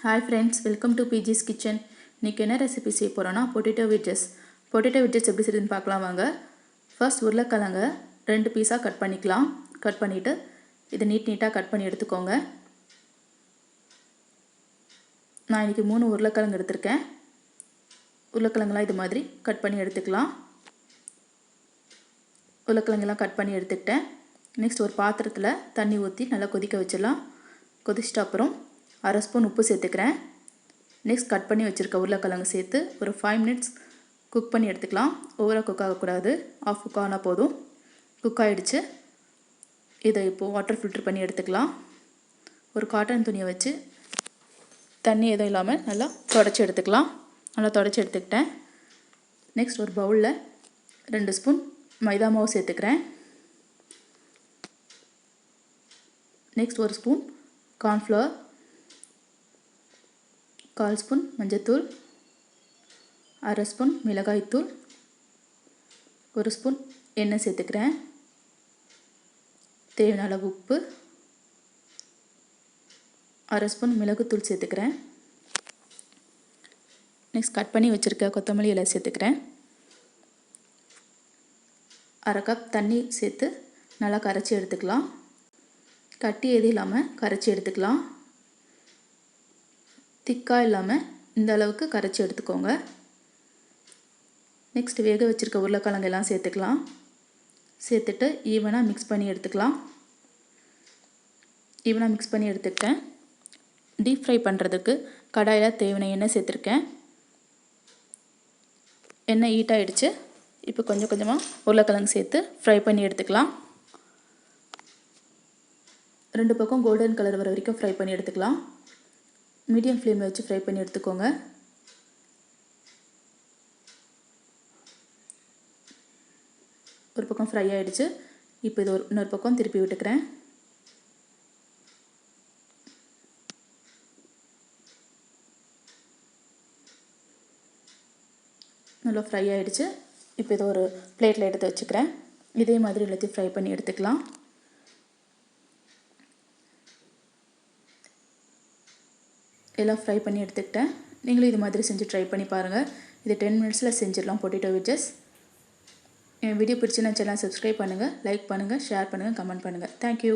Hi friends, welcome to PG's Kitchen. இன்னைக்கு என்ன recipe செய்ய போறோம்னா பொட்டேட்டோ வெட்ஜஸ். பொட்டேட்டோ வெட்ஜஸ் எப்படி செய்யறதுன்னு பார்க்கலாம் வாங்க. ஃபர்ஸ்ட் உருளைக்கிழங்க 2 பீஸா கட் பண்ணிக்கலாம். கட் பண்ணிட்டு இத நீட்டா கட் பண்ணி எடுத்துக்கோங்க. நான் இன்னைக்கு 3 உருளைக்கிழங்கு எடுத்துர்க்கேன். உருளைக்கிழங்கலாம் இது மாதிரி கட் பண்ணி எடுத்துக்கலாம். உருளைக்கிழங்கலாம் கட் பண்ணி எடுத்துட்டேன். நெக்ஸ்ட் ஒரு பாத்திரத்துல தண்ணி ஊத்தி நல்லா கொதிக்க வச்சிரலாம். கொதிச்சிட்ட அப்புறம் 1/2 ஸ்பூன் உப்பு சேர்த்துக்கிறேன். நெக்ஸ்ட் கட் பண்ணி வச்சிருக்க உருளைக்கிழங்கு சேர்த்து ஒரு 5 மினிட்ஸ் குக் பண்ணி எடுத்துக்கலாம். ஓவரா குக் ஆகக்கூடாது. ஆஃப் குக் ஆனா போதும். குக் ஆயிடுச்சு. இதை இப்போ வாட்டர் ஃபில்டர் பண்ணி எடுத்துக்கலாம். ஒரு காட்டன் துணியை வச்சு தண்ணி எதுவும் இல்லாமல் நல்லா தொடச்சி எடுத்துக்கலாம். நல்லா தொடச்சி எடுத்துக்கிட்டேன். நெக்ஸ்ட் ஒரு பவுலில் 2 ஸ்பூன் மைதா மாவு சேர்த்துக்கிறேன். நெக்ஸ்ட் 1 ஸ்பூன் கார்ன்ஃப்ளவர், 1/4 ஸ்பூன் மஞ்சத்தூள், 1/2 ஸ்பூன் மிளகாய்த்தூள், 1 ஸ்பூன் எண்ணெய் சேர்த்துக்கிறேன். தேவையான அளவு உப்பு, 1/2 ஸ்பூன் மிளகுத்தூள் சேர்த்துக்கிறேன். நெக்ஸ்ட் கட் பண்ணி வச்சுருக்க கொத்தமல்லி இலை சேர்த்துக்கிறேன். 1/2 கப் தண்ணி சேர்த்து நல்லா கரைச்சி எடுத்துக்கலாம். கட்டி எதுவும் இல்லாமல் கரைச்சி எடுத்துக்கலாம். திக்காக இல்லாமல் இந்த அளவுக்கு கரைச்சி எடுத்துக்கோங்க. நெக்ஸ்ட் வேக வச்சுருக்க உருளைக்கிழங்கு எல்லாம் சேர்த்துக்கலாம். சேர்த்துட்டு ஈவனாக மிக்ஸ் பண்ணி எடுத்துக்கலாம். ஈவனாக மிக்ஸ் பண்ணி எடுத்துக்கிட்டேன். டீப் ஃப்ரை பண்ணுறதுக்கு கடாயில் தேவையான எண்ணெய் சேர்த்துருக்கேன். எண்ணெய் ஹீட் ஆகிடுச்சு. இப்போ கொஞ்சம் கொஞ்சமாக உருளைக்கிழங்கு சேர்த்து ஃப்ரை பண்ணி எடுத்துக்கலாம். 2 பக்கம் கோல்டன் கலர் வர வரைக்கும் ஃப்ரை பண்ணி எடுத்துக்கலாம். மீடியம் ஃப்ளேமில் வச்சு ஃப்ரை பண்ணி எடுத்துக்கோங்க. ஒரு பக்கம் ஃப்ரை ஆகிடுச்சு. இப்போ இது இன்னொரு பக்கம் திருப்பி விட்டுக்கிறேன். நல்லா ஃப்ரை ஆகிடுச்சு. இப்போ இதை ஒரு பிளேட்டில் எடுத்து வச்சுக்கிறேன். இதே மாதிரி எல்லாத்தையும் ஃப்ரை பண்ணி எடுத்துக்கலாம். எல்லாம் ஃப்ரை பண்ணி எடுத்துக்கிட்டேன். நீங்களும் இது மாதிரி செஞ்சு ட்ரை பண்ணி பாருங்கள். இது 10 மினிட்ஸில் செஞ்சிடலாம் பொட்டேட்டோ வெட்ஜஸ். என் வீடியோ பிடிச்சுன்னா சேனல் சப்ஸ்கிரைப் பண்ணுங்கள், லைக் பண்ணுங்கள், ஷேர் பண்ணுங்கள், கமெண்ட் பண்ணுங்கள். தேங்க்யூ.